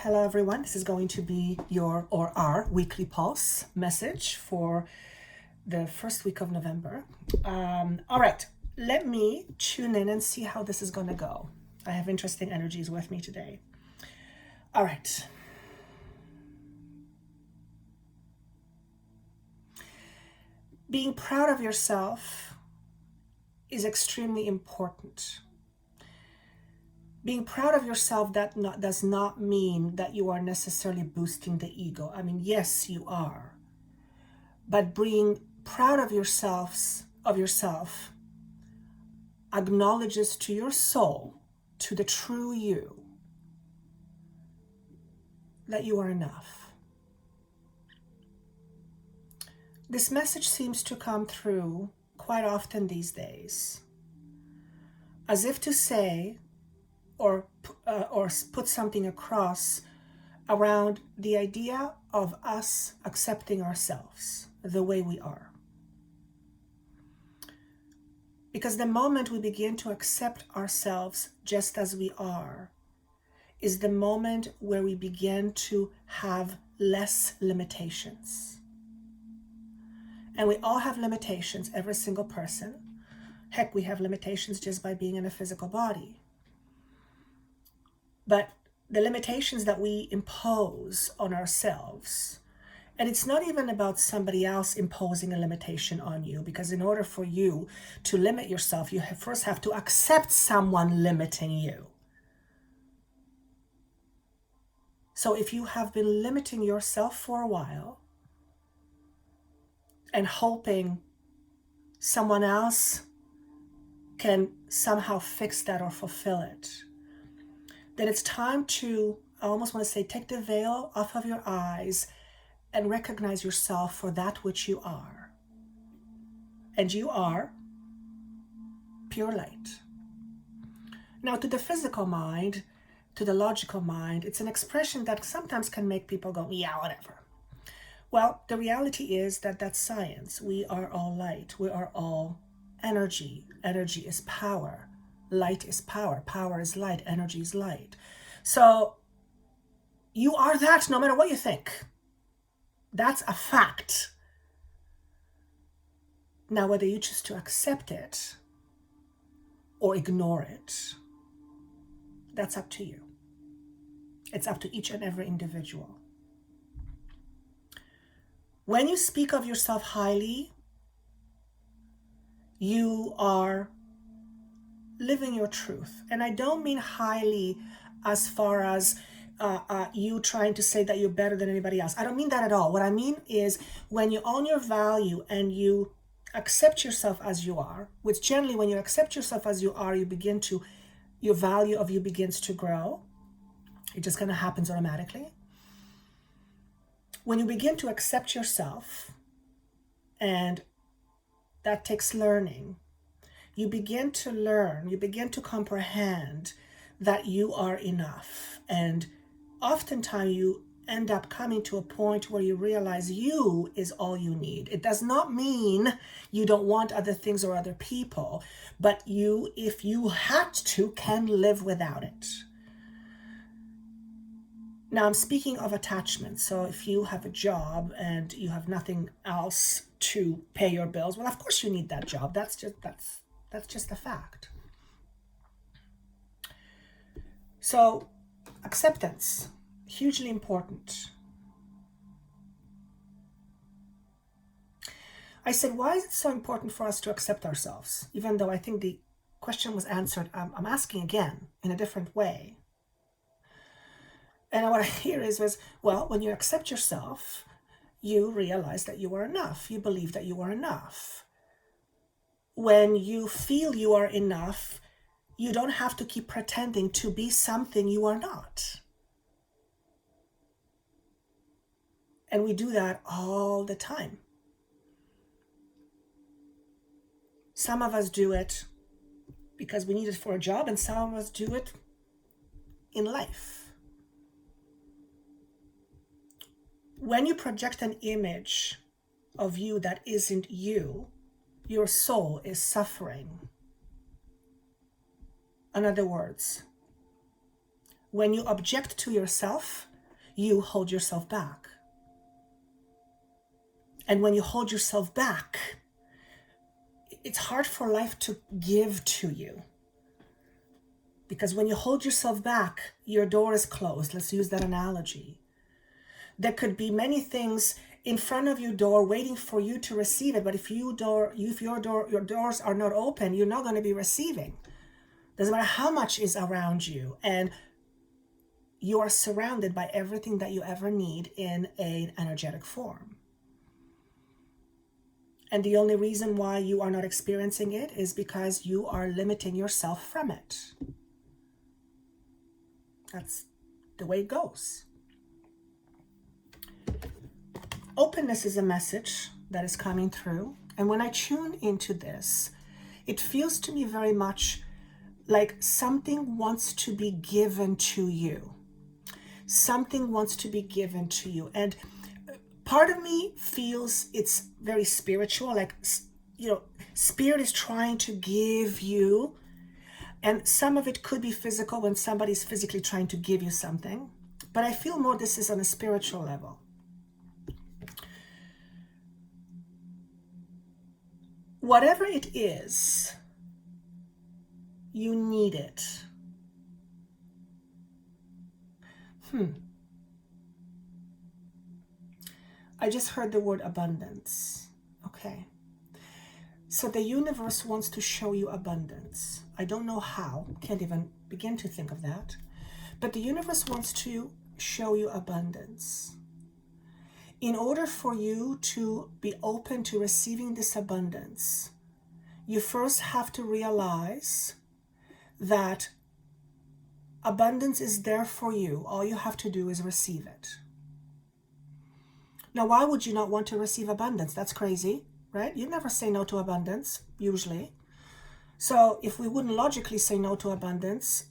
Hello everyone, this is going to be your or our weekly pulse message for the first week of November. All right, let me tune in and see how this is going to go. I have interesting energies with me today. All right. Being proud of yourself is extremely important. Being proud of yourself does not mean that you are necessarily boosting the ego. I mean, yes, you are. But being proud of yourself acknowledges to your soul, to the true you, that you are enough. This message seems to come through quite often these days, as if to say, or put something across around the idea of us accepting ourselves the way we are. Because the moment we begin to accept ourselves just as we are is the moment where we begin to have less limitations. And we all have limitations, every single person. Heck, we have limitations just by being in a physical body. But the limitations that we impose on ourselves, and it's not even about somebody else imposing a limitation on you, because in order for you to limit yourself, you first have to accept someone limiting you. So if you have been limiting yourself for a while and hoping someone else can somehow fix that or fulfill it, then it's time to, I almost want to say, take the veil off of your eyes and recognize yourself for that which you are. And you are pure light. Now, to the physical mind, to the logical mind, it's an expression that sometimes can make people go, yeah, whatever. Well, the reality is that that's science. We are all light. We are all energy. Energy is power. Light is power. Power is light. Energy is light. So you are that no matter what you think. That's a fact. Now, whether you choose to accept it or ignore it, that's up to you. It's up to each and every individual. When you speak of yourself highly, you are living your truth. And I don't mean highly as far as you trying to say that you're better than anybody else. I don't mean that at all. What I mean is when you own your value and you accept yourself as you are, which generally when you accept yourself as you are, your value of you begins to grow. It just kind of happens automatically. When you begin to accept yourself, and that takes learning, you begin to learn, you begin to comprehend that you are enough. And oftentimes you end up coming to a point where you realize you is all you need. It does not mean you don't want other things or other people, but you, if you had to, can live without it. Now I'm speaking of attachment. So if you have a job and you have nothing else to pay your bills, well, of course you need that job. That's just a fact. So acceptance, hugely important. I said, why is it so important for us to accept ourselves? Even though I think the question was answered, I'm asking again in a different way. And what I hear was, well, when you accept yourself, you realize that you are enough. You believe that you are enough. When you feel you are enough, you don't have to keep pretending to be something you are not. And we do that all the time. Some of us do it because we need it for a job, and some of us do it in life. When you project an image of you that isn't you, your soul is suffering. In other words, when you object to yourself, you hold yourself back. And when you hold yourself back, it's hard for life to give to you. Because when you hold yourself back, your door is closed. Let's use that analogy. There could be many things in front of your door waiting for you to receive it. But if your doors are not open, you're not going to be receiving. Doesn't matter how much is around you. And you are surrounded by everything that you ever need in an energetic form. And the only reason why you are not experiencing it is because you are limiting yourself from it. That's the way it goes. Openness is a message that is coming through. And when I tune into this, it feels to me very much like something wants to be given to you. Something wants to be given to you. And part of me feels it's very spiritual, like, Spirit is trying to give you. And some of it could be physical when somebody's physically trying to give you something. But I feel more this is on a spiritual level. Whatever it is, you need it. I just heard the word abundance. Okay. So the universe wants to show you abundance. I don't know how, can't even begin to think of that. But the universe wants to show you abundance. In order for you to be open to receiving this abundance, you first have to realize that abundance is there for you. All you have to do is receive it. Now, why would you not want to receive abundance? That's crazy, right? You never say no to abundance, usually. So if we wouldn't logically say no to abundance,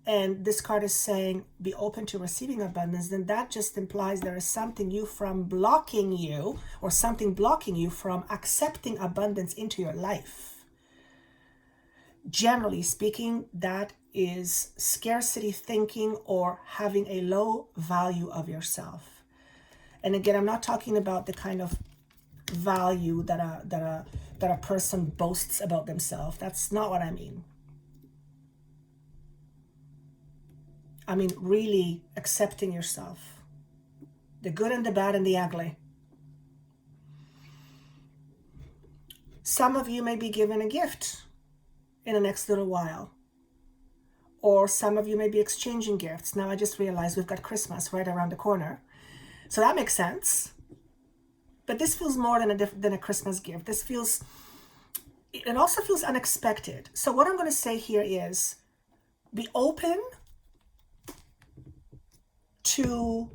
and this card is saying be open to receiving abundance, then that just implies there is something blocking you from accepting abundance into your life. Generally speaking, that is scarcity thinking or having a low value of yourself. And again, I'm not talking about the kind of value that a person boasts about themselves. That's not what I mean. I mean, really accepting yourself, the good and the bad and the ugly. Some of you may be given a gift in the next little while, or some of you may be exchanging gifts. Now I just realized we've got Christmas right around the corner, so that makes sense. But this feels more than a Christmas gift. It also feels unexpected. So what I'm going to say here is be open to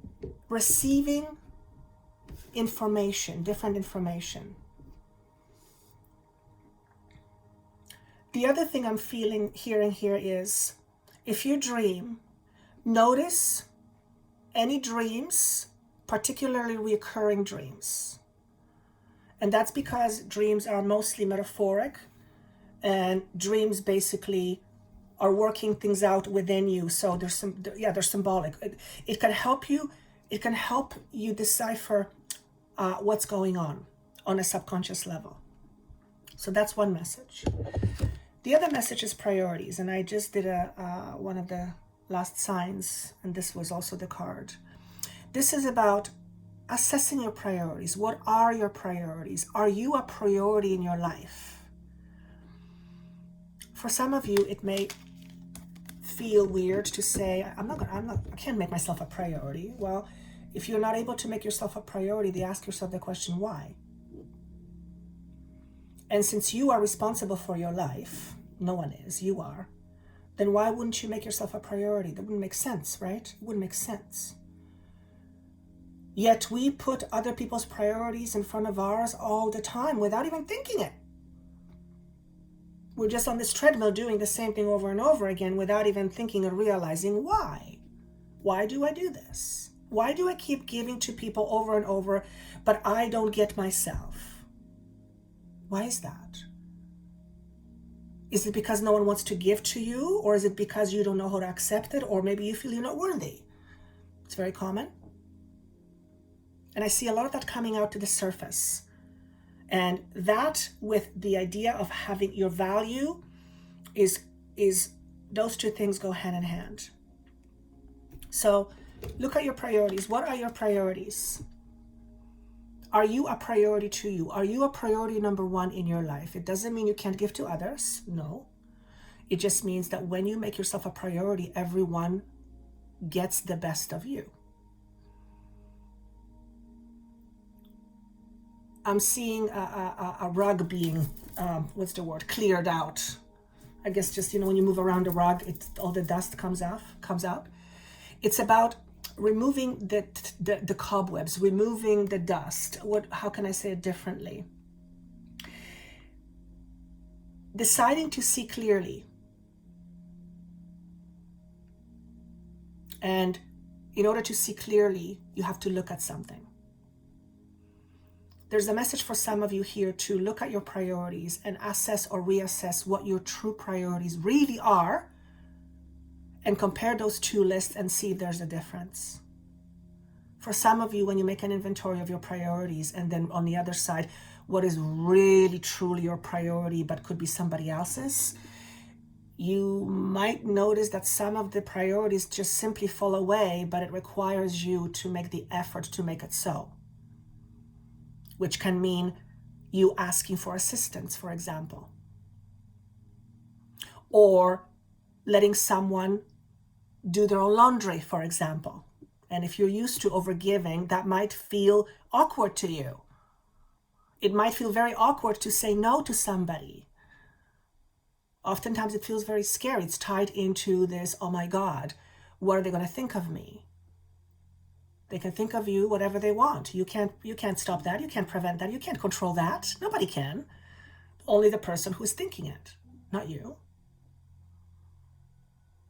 receiving information, different information. The other thing I'm hearing here is, if you dream, notice any dreams, particularly recurring dreams. And that's because dreams are mostly metaphoric, and dreams basically are working things out within you. So they're symbolic. It can help you decipher what's going on a subconscious level. So that's one message. The other message is priorities, and I just did one of the last signs, and this was also the card. This is about assessing your priorities. What are your priorities? Are you a priority in your life? For some of you, it may feel weird to say, I can't make myself a priority. Well, if you're not able to make yourself a priority, they ask yourself the question, why? And since you are responsible for your life, no one is, you are, then why wouldn't you make yourself a priority? That wouldn't make sense, right? It wouldn't make sense. Yet we put other people's priorities in front of ours all the time without even thinking it. We're just on this treadmill doing the same thing over and over again without even thinking or realizing why. Why do I do this? Why do I keep giving to people over and over, but I don't get myself? Why is that? Is it because no one wants to give to you? Or is it because you don't know how to accept it? Or maybe you feel you're not worthy? It's very common. And I see a lot of that coming out to the surface. And that, with the idea of having your value, is those two things go hand in hand. So look at your priorities. What are your priorities? Are you a priority to you? Are you a priority number one in your life? It doesn't mean you can't give to others. No. It just means that when you make yourself a priority, everyone gets the best of you. I'm seeing a rug being, cleared out. I guess just, when you move around a rug, all the dust comes out. It's about removing the cobwebs, removing the dust. How can I say it differently? Deciding to see clearly. And in order to see clearly, you have to look at something. There's a message for some of you here to look at your priorities and assess or reassess what your true priorities really are, and compare those two lists and see if there's a difference. For some of you, when you make an inventory of your priorities, and then on the other side, what is really truly your priority but could be somebody else's, you might notice that some of the priorities just simply fall away, but it requires you to make the effort to make it so. Which can mean you asking for assistance, for example. Or letting someone do their own laundry, for example. And if you're used to overgiving, that might feel awkward to you. It might feel very awkward to say no to somebody. Oftentimes it feels very scary. It's tied into this, oh my God, what are they going to think of me? They can think of you whatever they want. You can't stop that. You can't prevent that. You can't control that. Nobody can. Only the person who's thinking it, not you.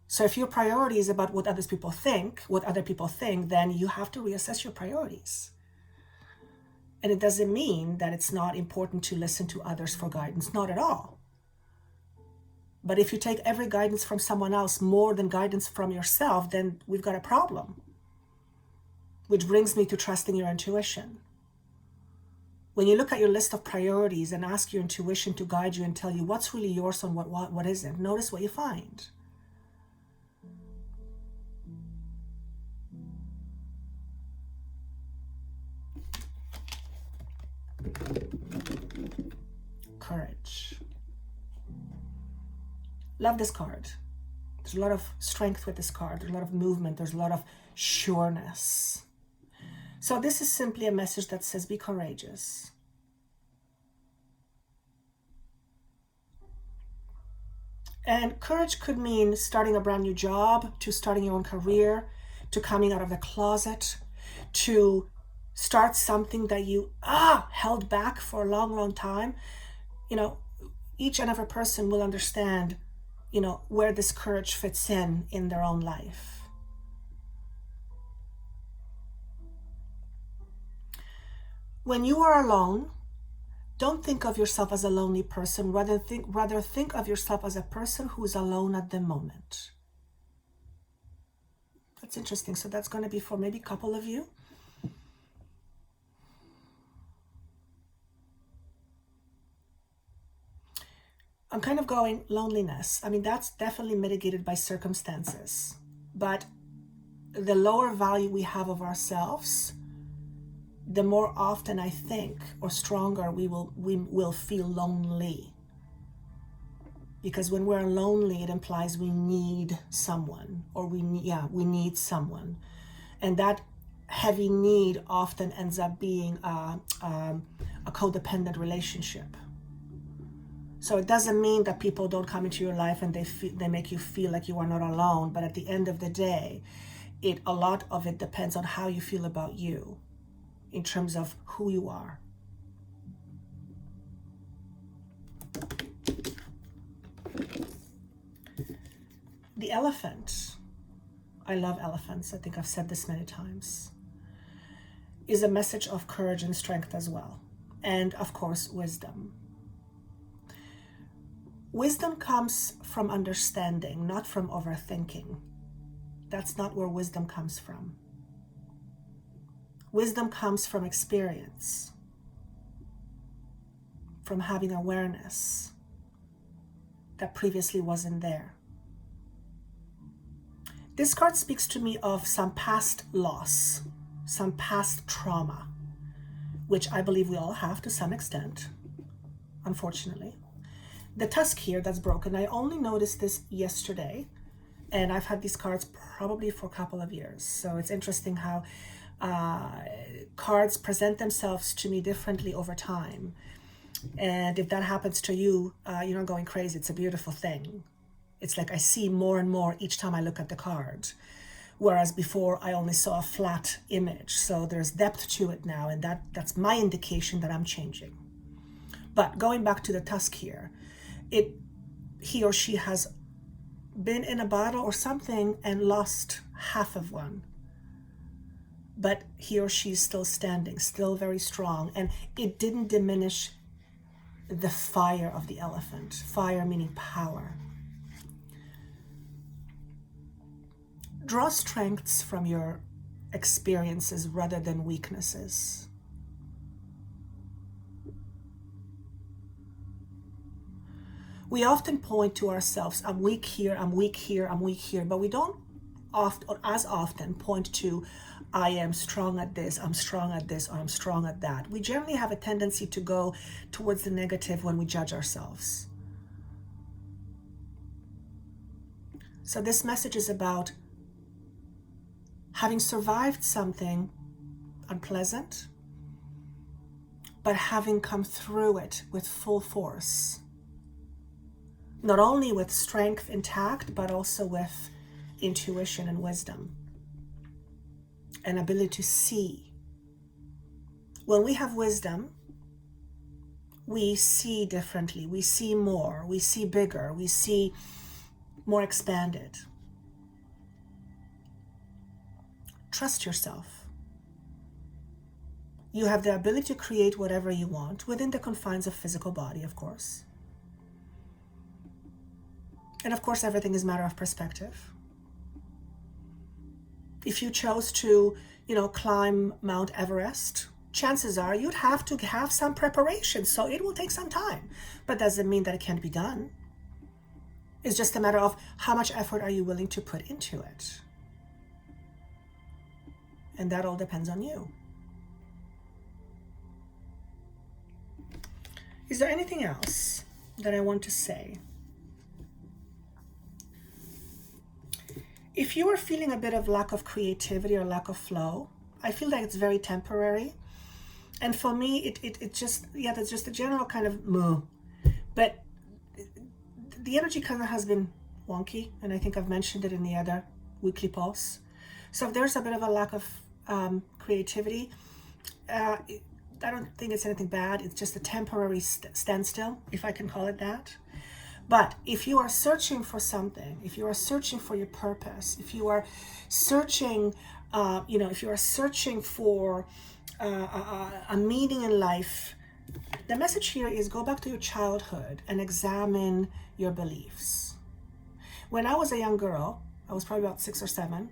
So if your priority is about what other people think, then you have to reassess your priorities. And it doesn't mean that it's not important to listen to others for guidance. Not at all. But if you take every guidance from someone else more than guidance from yourself, then we've got a problem. Which brings me to trusting your intuition. When you look at your list of priorities and ask your intuition to guide you and tell you what's really yours and what isn't, notice what you find. Courage. Love this card. There's a lot of strength with this card. There's a lot of movement. There's a lot of sureness. So this is simply a message that says be courageous. And courage could mean starting a brand new job, to starting your own career, to coming out of the closet, to start something that you held back for a long, long time. Each and every person will understand, where this courage fits in their own life. When you are alone, don't think of yourself as a lonely person. Rather think of yourself as a person who is alone at the moment. That's interesting. So that's going to be for maybe a couple of you. I'm kind of going loneliness. I mean, that's definitely mitigated by circumstances. But the lower value we have of ourselves, the more often I think, or stronger we will feel lonely. Because when we're lonely, it implies we need someone, or we need someone. And that heavy need often ends up being a codependent relationship. So it doesn't mean that people don't come into your life and they make you feel like you are not alone. But at the end of the day, a lot of it depends on how you feel about you in terms of who you are. The elephant, I love elephants, I think I've said this many times, is a message of courage and strength as well. And of course, wisdom. Wisdom comes from understanding, not from overthinking. That's not where wisdom comes from. Wisdom comes from experience, from having awareness that previously wasn't there. This card speaks to me of some past loss, some past trauma, which I believe we all have to some extent, unfortunately. The tusk here that's broken, I only noticed this yesterday, and I've had these cards probably for a couple of years. So it's interesting how cards present themselves to me differently over time. And if that happens to you, you're not going crazy. It's a beautiful thing. It's like I see more and more each time I look at the card. Whereas before I only saw a flat image. So there's depth to it now, and that's my indication that I'm changing. But going back to the tusk here, he or she has been in a battle or something and lost half of one. But he or she is still standing, still very strong. And it didn't diminish the fire of the elephant. Fire meaning power. Draw strengths from your experiences rather than weaknesses. We often point to ourselves, I'm weak here, I'm weak here, I'm weak here, but we don't as often point to, I am strong at this, I'm strong at this, or I'm strong at that. We generally have a tendency to go towards the negative when we judge ourselves. So this message is about having survived something unpleasant, but having come through it with full force. Not only with strength intact, but also with intuition and wisdom, an ability to see. When we have wisdom, we see differently, we see more, we see bigger, we see more expanded. Trust yourself. You have the ability to create whatever you want within the confines of physical body, of course. And of course, everything is a matter of perspective. If you chose to, climb Mount Everest, chances are you'd have to have some preparation, so it will take some time. But doesn't mean that it can't be done. It's just a matter of how much effort are you willing to put into it. And that all depends on you. Is there anything else that I want to say? If you are feeling a bit of lack of creativity or lack of flow, I feel like it's very temporary. And for me, it just, that's just a general kind of moo. But the energy kind of has been wonky, and I think I've mentioned it in the other weekly posts. So if there's a bit of a lack of creativity, I don't think it's anything bad. It's just a temporary standstill, if I can call it that. But if you are searching for something, if you are searching for your purpose, if you are searching, if you are searching for a meaning in life, the message here is go back to your childhood and examine your beliefs. When I was a young girl, I was probably about 6 or 7,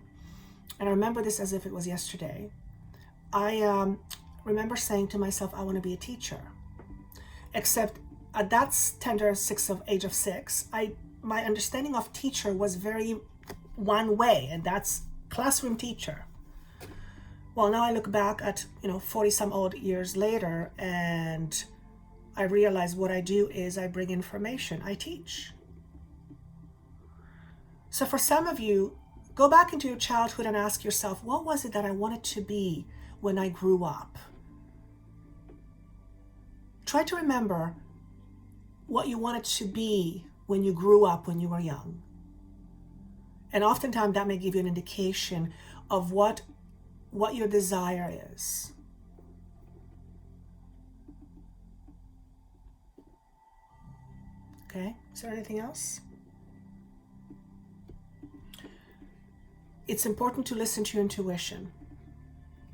and I remember this as if it was yesterday. I remember saying to myself, I want to be a teacher. Except at that tender age of 6, my understanding of teacher was very one way, and that's classroom teacher. Well, now I look back at 40 some odd years later, and I realize what I do is I bring information, I teach. So for some of you, go back into your childhood and ask yourself, what was it that I wanted to be when I grew up? Try to remember what you wanted to be when you grew up, when you were young. And oftentimes that may give you an indication of what your desire is. Okay, is there anything else? It's important to listen to your intuition.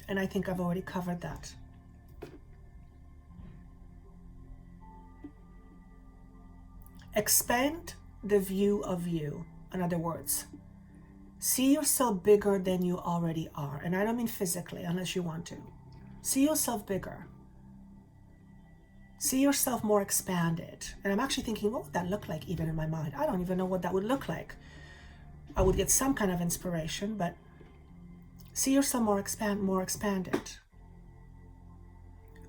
And I think I've already covered that. Expand the view of you. In other words, See yourself bigger than you already are. And I don't mean physically, unless you want to. See yourself bigger. See yourself more expanded. And I'm actually thinking, what would that look like even in my mind? I don't even know what that would look like. I would get some kind of inspiration, but see yourself more expanded.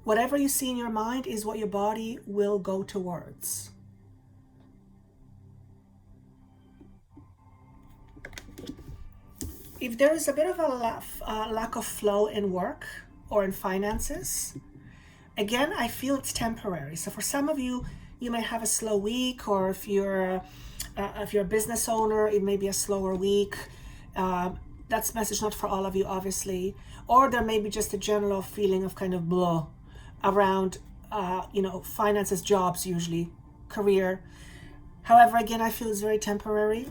Whatever you see in your mind is what your body will go towards. If there is a bit of a lack of flow in work or in finances, again, I feel it's temporary. So for some of you, you may have a slow week, or if you're a business owner, it may be a slower week. That's message not for all of you, obviously. Or there may be just a general feeling of kind of blah around, finances, jobs, usually, career. However, again, I feel it's very temporary.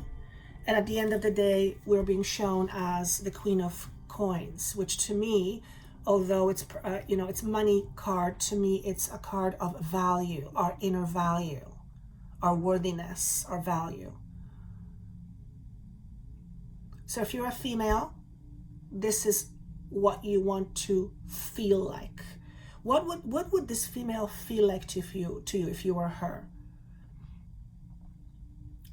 And at the end of the day, we're being shown as the Queen of Coins, which to me, although it's, it's money card, to me, it's a card of value, our inner value, our worthiness, our value. So if you're a female, this is what you want to feel like. What would this female feel like to you if you were her?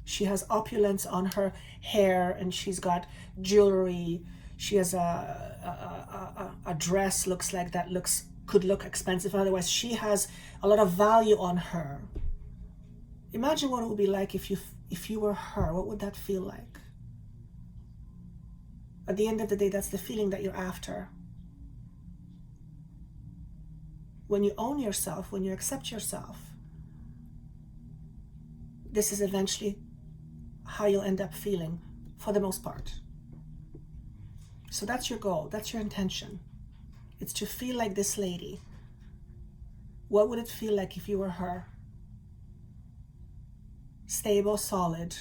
She has opulence on her hair, and she's got jewelry. She has a dress could look expensive. Otherwise, she has a lot of value on her. Imagine what it would be like if you were her. What would that feel like? At the end of the day, that's the feeling that you're after. When you own yourself, when you accept yourself, this is eventually how you'll end up feeling for the most part. So that's your goal, that's your intention. It's to feel like this lady. What would it feel like if you were her? Stable, solid,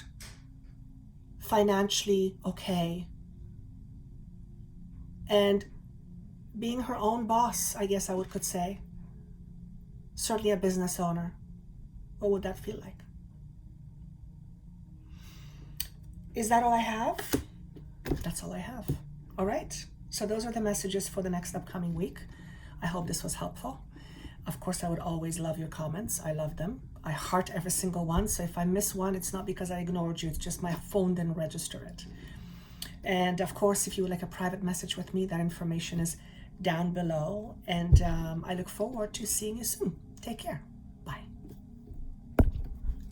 financially okay, and being her own boss, I guess I could say. Certainly a business owner. What would that feel like? Is that all I have? That's all I have. All right. So those are the messages for the next upcoming week. I hope this was helpful. Of course, I would always love your comments. I love them. I heart every single one. So if I miss one, it's not because I ignored you. It's just my phone didn't register it. And of course, if you would like a private message with me, that information is down below. And I look forward to seeing you soon. Take care.